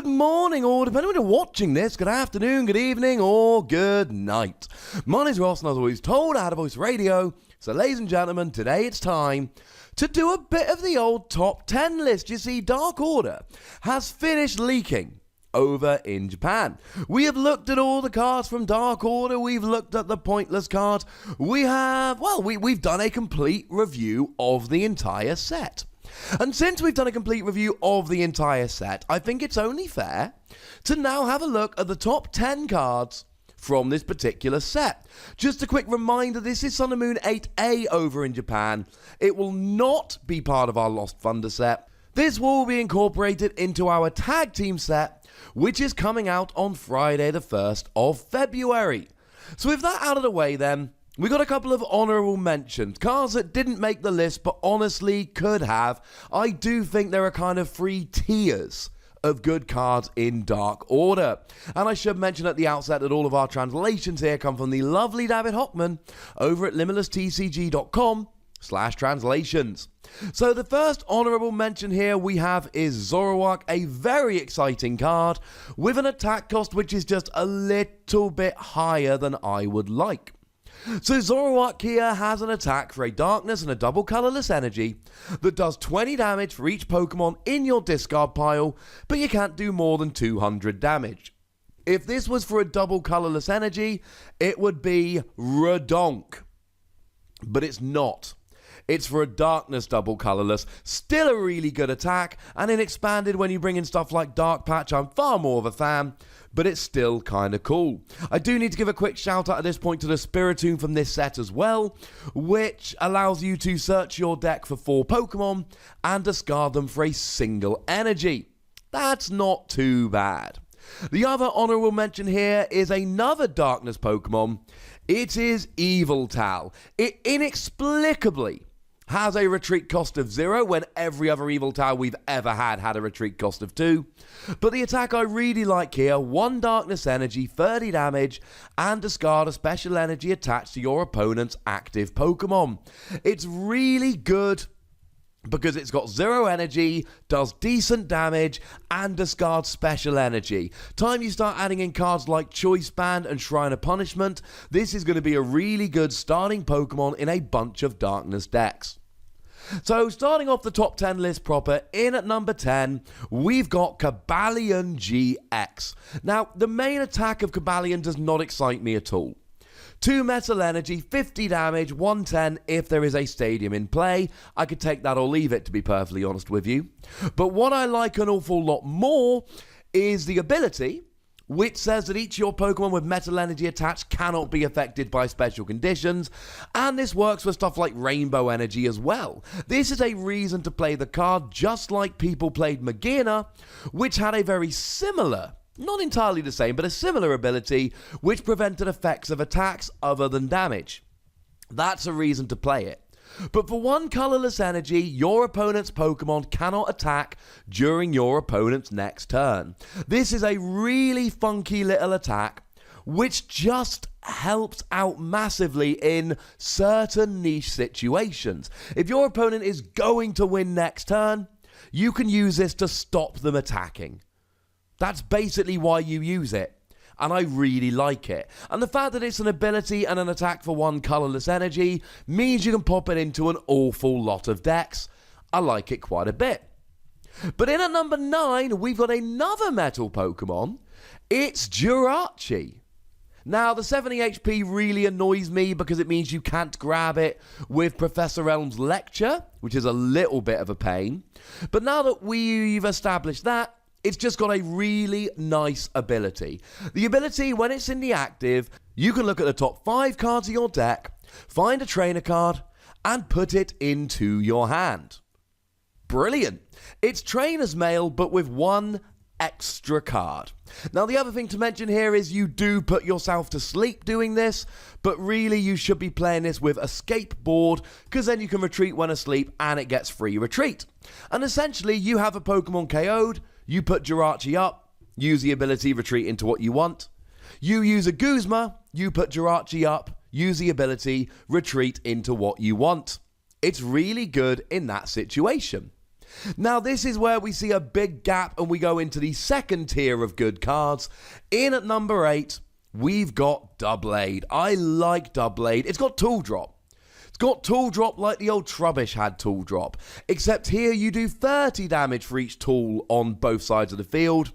Good morning, or depending on when you're watching this, good afternoon, good evening, or good night. My name's Ross, and as always told, I had a voice radio. So, ladies and gentlemen, today it's time to do a bit of the old top 10 list. You see, Dark Order has finished leaking over in Japan. We have looked at all the cards from Dark Order. We've looked at the pointless cards. We've done a complete review of the entire set. And since we've done a complete review of the entire set, I think it's only fair to now have a look at the top 10 cards from this particular set. Just a quick reminder, this is Sun and Moon 8A over in Japan. It will not be part of our Lost Thunder set. This will be incorporated into our tag team set, which is coming out on Friday the 1st of February. So with that out of the way then, we got a couple of honourable mentions. Cards that didn't make the list, but honestly could have. I do think there are kind of 3 tiers of good cards in Dark Order. And I should mention at the outset that all of our translations here come from the lovely David Hochmann over at limitlesstcg.com/translations. So the first honourable mention here we have is Zoroark, a very exciting card with an attack cost which is just a little bit higher than I would like. So Zoroark here has an attack for a darkness and a double colourless energy that does 20 damage for each Pokemon in your discard pile, but you can't do more than 200 damage. If this was for a double colourless energy, it would be redonk. But it's not. It's for a darkness double colourless, still a really good attack, and in expanded when you bring in stuff like Dark Patch, I'm far more of a fan, but it's still kind of cool. I do need to give a quick shout out at this point to the Spiritomb from this set as well, which allows you to search your deck for 4 Pokemon and discard them for a single energy. That's not too bad. The other honourable mention here is another darkness Pokemon. It is Yveltal. It inexplicably has a retreat cost of 0 when every other Yveltal we've ever had a retreat cost of 2. But the attack I really like here, 1 darkness energy, 30 damage, and discard a special energy attached to your opponent's active Pokemon. It's really good because it's got 0 energy, does decent damage, and discards special energy. Time you start adding in cards like Choice Band and Shrine of Punishment, this is going to be a really good starting Pokemon in a bunch of darkness decks. So starting off the top 10 list proper, in at number 10, we've got COBALION-GX. Now, the main attack of Cobalion does not excite me at all. 2 metal energy, 50 damage, 110 if there is a stadium in play. I could take that or leave it, to be perfectly honest with you. But what I like an awful lot more is the ability, which says that each of your Pokemon with metal energy attached cannot be affected by special conditions, and this works for stuff like Rainbow Energy as well. This is a reason to play the card just like people played Magearna, which had a very similar, not entirely the same, but a similar ability which prevented effects of attacks other than damage. That's a reason to play it. But for 1 colourless energy, your opponent's Pokemon cannot attack during your opponent's next turn. This is a really funky little attack which just helps out massively in certain niche situations. If your opponent is going to win next turn, you can use this to stop them attacking. That's basically why you use it, and I really like it. And the fact that it's an ability and an attack for 1 colourless energy means you can pop it into an awful lot of decks. I like it quite a bit. But in at number 9, we've got another metal Pokemon. It's Jirachi. Now, the 70 HP really annoys me because it means you can't grab it with Professor Elm's Lecture, which is a little bit of a pain. But now that we've established that, it's just got a really nice ability. The ability, when it's in the active, you can look at the top 5 cards of your deck, find a trainer card, and put it into your hand. Brilliant. It's Trainer's Mail, but with 1 extra card. Now, the other thing to mention here is you do put yourself to sleep doing this, but really you should be playing this with Escape Board, because then you can retreat when asleep and it gets free retreat. And essentially, you have a Pokemon KO'd, you put Jirachi up, use the ability retreat into what you want. You use a Guzma, you put Jirachi up, use the ability retreat into what you want. It's really good in that situation. Now this is where we see a big gap and we go into the second tier of good cards. In at number 8, we've got Doublade. I like Doublade. It's got Tool Drop. It's got Tool Drop like the old Trubbish had Tool Drop, except here you do 30 damage for each tool on both sides of the field,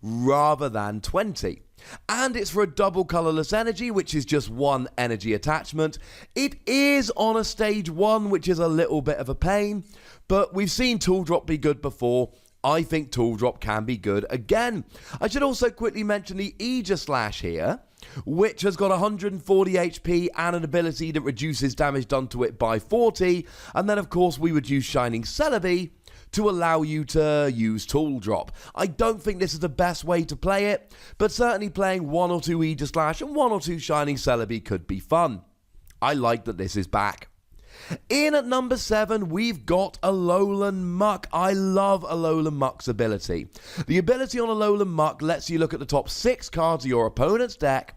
rather than 20. And it's for a double colourless energy, which is just one energy attachment. It is on a stage 1, which is a little bit of a pain, but we've seen Tool Drop be good before. I think Tool Drop can be good again. I should also quickly mention the Aegislash here, which has got 140 HP and an ability that reduces damage done to it by 40. And then, of course, we would use Shining Celebi to allow you to use Tool Drop. I don't think this is the best way to play it, but certainly playing 1 or 2 Aegislash and 1 or 2 Shining Celebi could be fun. I like that this is back. In at number 7, we've got Alolan Muck. I love Alolan Muck's ability. The ability on Alolan Muck lets you look at the top 6 cards of your opponent's deck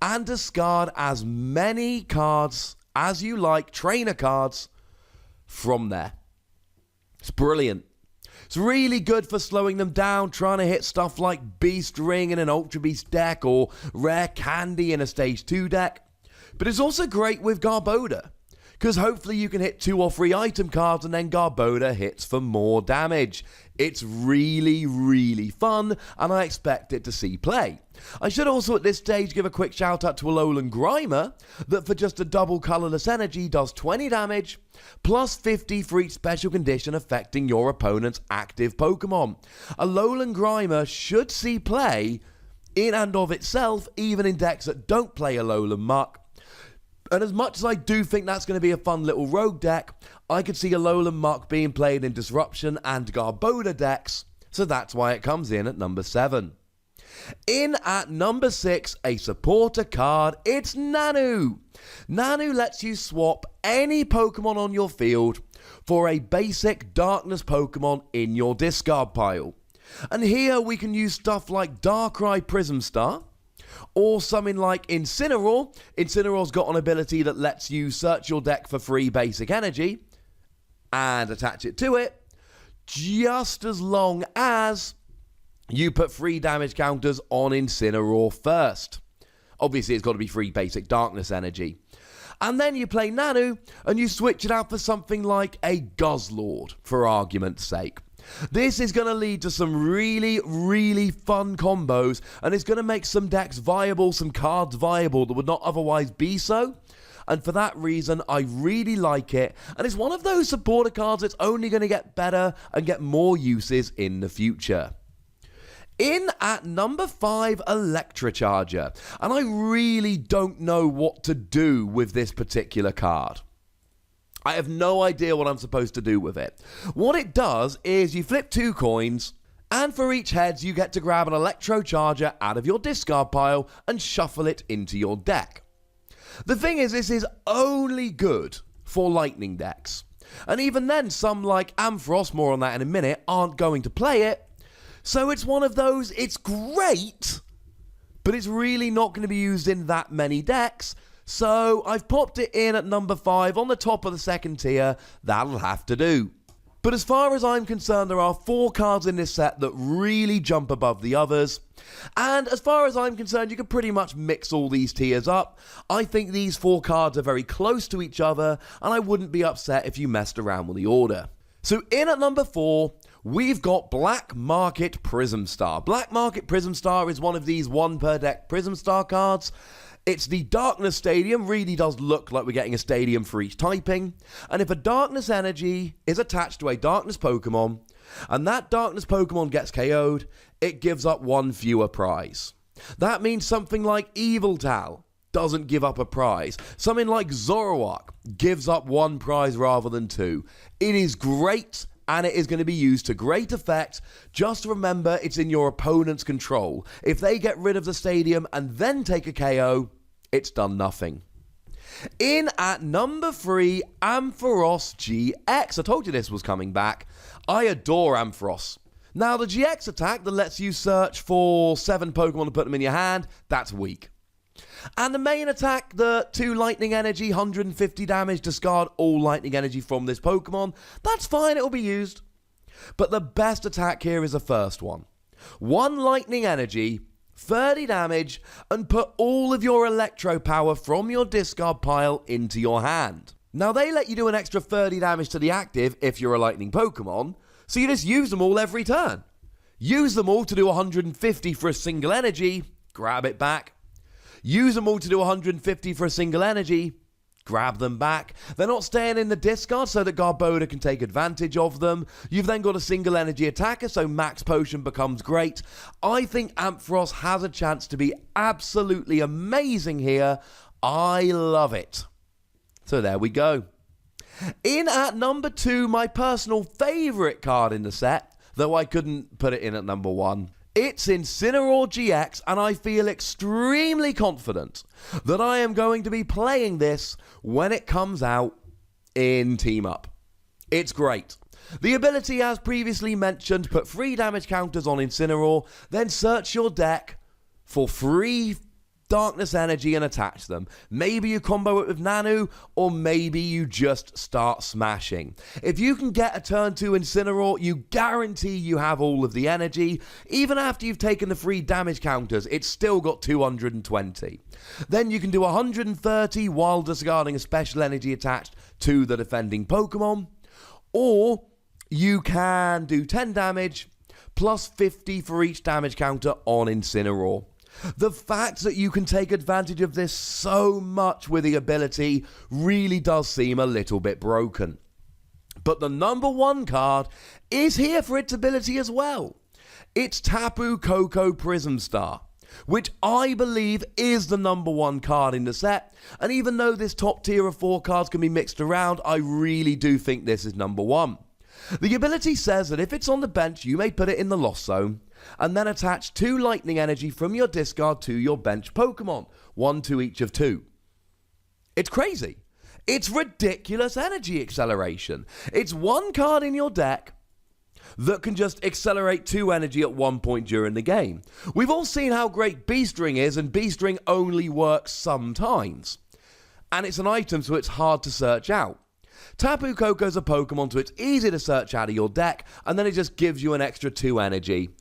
and discard as many cards as you like, trainer cards, from there. It's brilliant. It's really good for slowing them down, trying to hit stuff like Beast Ring in an Ultra Beast deck or Rare Candy in a Stage 2 deck. But it's also great with Garbodor, because hopefully you can hit 2 or 3 item cards and then Garbodor hits for more damage. It's really, really fun, and I expect it to see play. I should also at this stage give a quick shout out to Alolan Grimer, that for just a double colourless energy does 20 damage, plus 50 for each special condition affecting your opponent's active Pokemon. Alolan Grimer should see play in and of itself, even in decks that don't play Alolan Muck. And as much as I do think that's going to be a fun little rogue deck, I could see Alolan Muck being played in Disruption and Garbodor decks, so that's why it comes in at number 7. In at number 6, a supporter card, it's Nanu. Nanu lets you swap any Pokemon on your field for a basic Darkness Pokemon in your discard pile. And here we can use stuff like Darkrai Prism Star, or something like Incineroar. Incineroar's got an ability that lets you search your deck for free basic energy and attach it to it, just as long as you put free damage counters on Incineroar first. Obviously, it's got to be free basic darkness energy. And then you play Nanu, and you switch it out for something like a Guzzlord, for argument's sake. This is going to lead to some really, really fun combos, and it's going to make some decks viable, some cards viable that would not otherwise be so. And for that reason, I really like it, and it's one of those supporter cards that's only going to get better and get more uses in the future. In at number 5, ELECTRICHARGER, and I really don't know what to do with this particular card. I have no idea what I'm supposed to do with it. What it does is you flip 2 coins, and for each heads you get to grab an Electrocharger out of your discard pile and shuffle it into your deck. The thing is, this is only good for lightning decks. And even then, some like Ampharos, more on that in a minute, aren't going to play it. So it's one of those, it's great, but it's really not going to be used in that many decks. So I've popped it in at number 5 on the top of the second tier. That'll have to do. But as far as I'm concerned, there are 4 cards in this set that really jump above the others. And as far as I'm concerned, you can pretty much mix all these tiers up. I think these 4 cards are very close to each other, and I wouldn't be upset if you messed around with the order. So in at number 4, we've got Black Market Prism Star. Black Market Prism Star is one of these 1 per deck Prism Star cards. It's the Darkness Stadium, really does look like we're getting a stadium for each typing. And if a Darkness energy is attached to a Darkness Pokemon, and that Darkness Pokemon gets KO'd, it gives up 1 fewer prize. That means something like Yveltal doesn't give up a prize. Something like Zoroark gives up 1 prize rather than 2. It is great, and it is going to be used to great effect. Just remember, it's in your opponent's control. If they get rid of the stadium and then take a KO, it's done nothing. In at number 3, AMPHAROS-GX. I told you this was coming back. I adore Ampharos. Now, the GX attack that lets you search for 7 Pokemon to put them in your hand, that's weak. And the main attack, the 2 lightning energy, 150 damage, discard all lightning energy from this Pokemon, that's fine, it'll be used. But the best attack here is the first one. 1 lightning energy, 30 damage, and put all of your electro power from your discard pile into your hand. Now they let you do an extra 30 damage to the active if you're a lightning Pokemon, so you just use them all every turn. Use them all to do 150 for a single energy, grab it back. Use them all to do 150 for a single energy, grab them back. They're not staying in the discard so that Garbodor can take advantage of them. You've then got a single energy attacker, so Max Potion becomes great. I think Ampharos has a chance to be absolutely amazing here. I love it. So there we go. In at number 2, my personal favourite card in the set, though I couldn't put it in at number 1. It's INCINEROAR-GX, and I feel extremely confident that I am going to be playing this when it comes out in Team Up. It's great. The ability, as previously mentioned, put 3 damage counters on Incineroar, then search your deck for 3 darkness energy and attach them. Maybe you combo it with Nanu, or maybe you just start smashing. If you can get a turn 2 Incineroar, you guarantee you have all of the energy. Even after you've taken the 3 damage counters, it's still got 220. Then you can do 130 while discarding a special energy attached to the defending Pokemon. Or you can do 10 damage plus 50 for each damage counter on Incineroar. The fact that you can take advantage of this so much with the ability really does seem a little bit broken. But the number 1 card is here for its ability as well. It's Tapu Koko Prism Star, which I believe is the number 1 card in the set. And even though this top tier of 4 cards can be mixed around, I really do think this is number 1. The ability says that if it's on the bench, you may put it in the lost zone, and then attach 2 lightning energy from your discard to your bench Pokemon, 1 to each of 2. It's crazy. It's ridiculous energy acceleration. It's 1 card in your deck that can just accelerate 2 energy at one point during the game. We've all seen how great Beast Ring is, and Beast Ring only works sometimes. And it's an item, so it's hard to search out. Tapu Koko's a Pokemon, so it's easy to search out of your deck, and then it just gives you an extra 2 energy.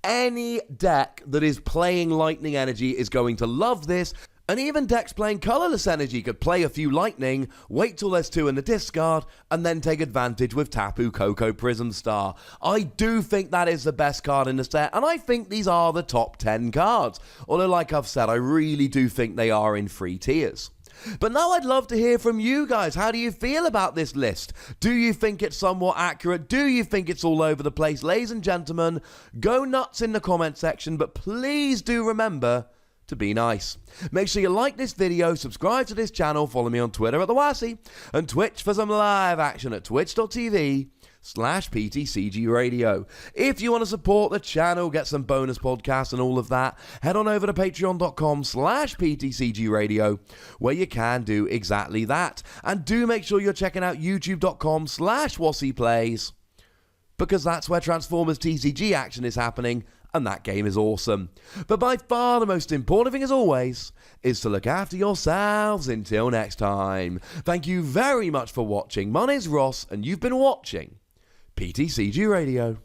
Any deck that is playing Lightning Energy is going to love this, and even decks playing Colorless Energy could play a few Lightning, wait till there's 2 in the discard, and then take advantage with Tapu Koko Prism Star. I do think that is the best card in the set, and I think these are the top 10 cards. Although, like I've said, I really do think they are in 3 tiers. But now I'd love to hear from you guys. How do you feel about this list? Do you think it's somewhat accurate? Do you think it's all over the place? Ladies and gentlemen, go nuts in the comment section, but please do remember to be nice. Make sure you like this video, subscribe to this channel, follow me on Twitter at the Wassy, and Twitch for some live action at twitch.tv/PTCGRadio. If you want to support the channel, get some bonus podcasts and all of that, head on over to patreon.com/PTCGRadio, where you can do exactly that. And do make sure you're checking out youtube.com/WassyPlays, because that's where Transformers TCG action is happening, and that game is awesome. But by far the most important thing, as always, is to look after yourselves until next time. Thank you very much for watching. My name's Ross, and you've been watching PTCG Radio.